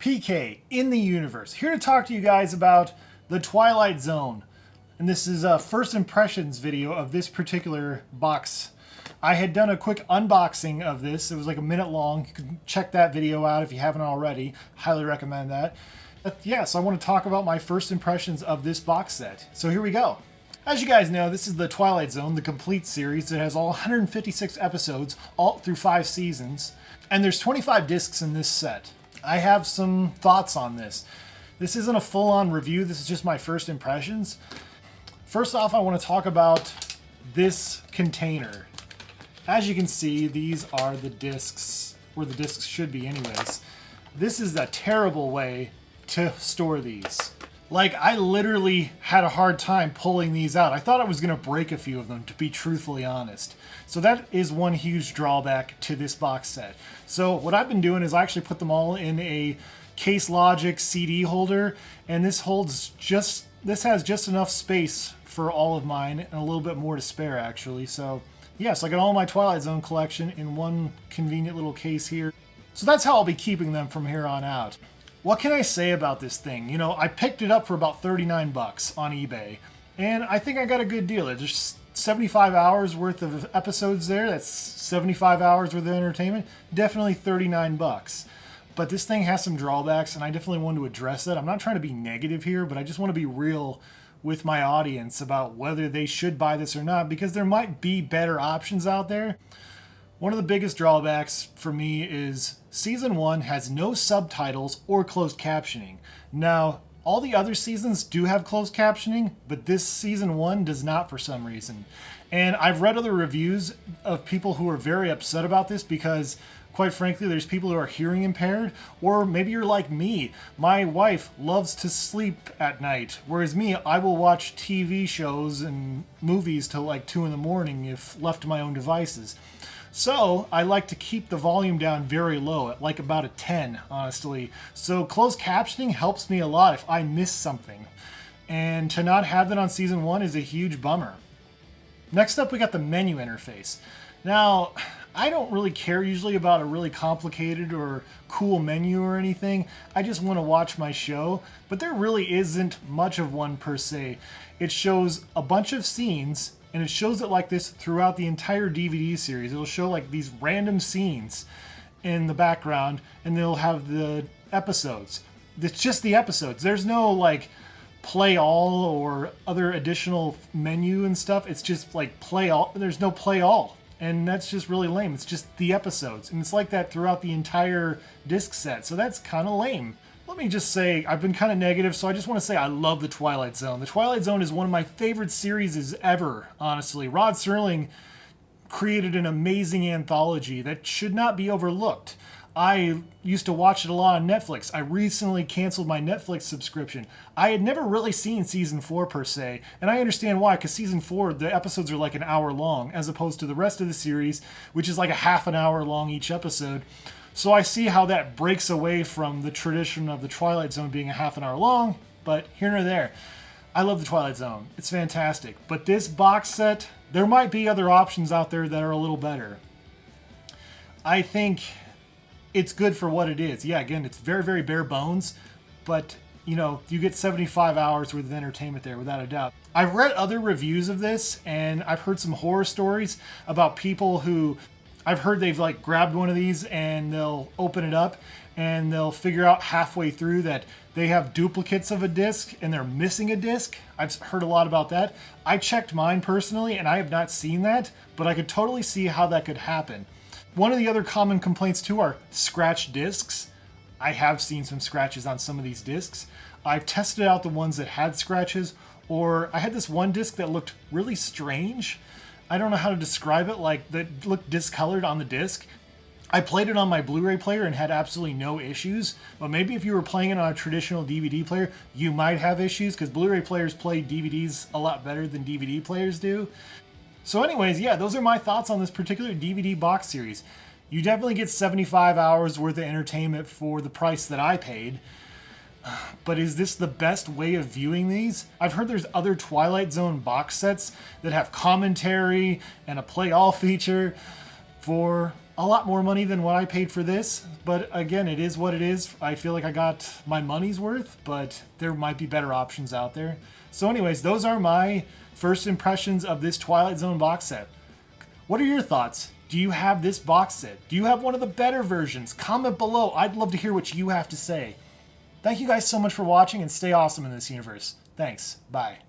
PK in the universe, here to talk to you guys about the Twilight Zone. And this is a first impressions video of this particular box. I had done a quick unboxing of this. It was like a minute long. You can check that video out if you haven't already. Highly recommend that. But yeah, so I want to talk about my first impressions of this box set. So here we go. As you guys know, this is the Twilight Zone, the complete series. It has all 156 episodes, all through 5 seasons. And there's 25 discs in this set. I have some thoughts on this. This isn't a full-on review. This is just my first impressions. First off, I want to talk about this container. As you can see, these are the discs, where the discs should be anyways. This is a terrible way to store these. Like, I literally had a hard time pulling these out. I thought I was going to break a few of them, to be truthfully honest. So that is one huge drawback to this box set. So what I've been doing is I actually put them all in a Case Logic CD holder, and this has just enough space for all of mine, and a little bit more to spare actually. So yes, I got all my Twilight Zone collection in one convenient little case here. So that's how I'll be keeping them from here on out. What can I say about this thing? You know, I picked it up for about 39 bucks on eBay, and I think I got a good deal. There's 75 hours worth of episodes there. That's 75 hours worth of entertainment. Definitely 39 bucks. But this thing has some drawbacks, and I definitely want to address that. I'm not trying to be negative here, but I just want to be real with my audience about whether they should buy this or not, because there might be better options out there. One of the biggest drawbacks for me is Season 1 has no subtitles or closed captioning. Now, all the other seasons do have closed captioning, but this Season 1 does not for some reason. And I've read other reviews of people who are very upset about this because, quite frankly, there's people who are hearing impaired, or maybe you're like me. My wife loves to sleep at night, whereas me, I will watch TV shows and movies till like 2 in the morning if left to my own devices. So I like to keep the volume down very low, at like about a 10, honestly. So closed captioning helps me a lot if I miss something. And to not have that on Season 1 is a huge bummer. Next up, we got the menu interface. Now, I don't really care usually about a really complicated or cool menu or anything. I just want to watch my show, but there really isn't much of one per se. It shows a bunch of scenes, and it shows it like this throughout the entire DVD series. It'll show like these random scenes in the background, and they'll have the episodes. It's just the episodes. There's no like play all or other additional menu and stuff. It's just like play all. There's no play all. And that's just really lame. It's just the episodes. And it's like that throughout the entire disc set. So that's kind of lame. Let me just say, I've been kind of negative, so I just want to say I love the Twilight Zone. The Twilight Zone is one of my favorite series ever, honestly. Rod Serling created an amazing anthology that should not be overlooked. I used to watch it a lot on Netflix. I recently canceled my Netflix subscription. I had never really seen Season 4 per se, and I understand why, because Season 4, the episodes are like an hour long, as opposed to the rest of the series, which is like a half an hour long each episode. So I see how that breaks away from the tradition of the Twilight Zone being a half an hour long, but here nor there. I love the Twilight Zone. It's fantastic. But this box set, there might be other options out there that are a little better. I think it's good for what it is. Yeah, again, it's very, very bare bones, but you know, you get 75 hours worth of entertainment there without a doubt. I've read other reviews of this, and I've heard some horror stories about people who, I've heard they've like grabbed one of these and they'll open it up and they'll figure out halfway through that they have duplicates of a disc and they're missing a disc. I've heard a lot about that. I checked mine personally and I have not seen that, but I could totally see how that could happen. One of the other common complaints too are scratched discs. I have seen some scratches on some of these discs. I've tested out the ones that had scratches, or I had this one disc that looked really strange. I don't know how to describe it, like that looked discolored on the disc. I played it on my Blu-ray player and had absolutely no issues, but maybe if you were playing it on a traditional DVD player, you might have issues, because Blu-ray players play DVDs a lot better than DVD players do. So anyways, yeah, those are my thoughts on this particular DVD box series. You definitely get 75 hours worth of entertainment for the price that I paid. But is this the best way of viewing these? I've heard there's other Twilight Zone box sets that have commentary and a play all feature for a lot more money than what I paid for this, but again, it is what it is. I feel like I got my money's worth, but there might be better options out there. So anyways, those are my first impressions of this Twilight Zone box set. What are your thoughts? Do you have this box set? Do you have one of the better versions? Comment below. I'd love to hear what you have to say. Thank you guys so much for watching, and stay awesome in this universe. Thanks. Bye.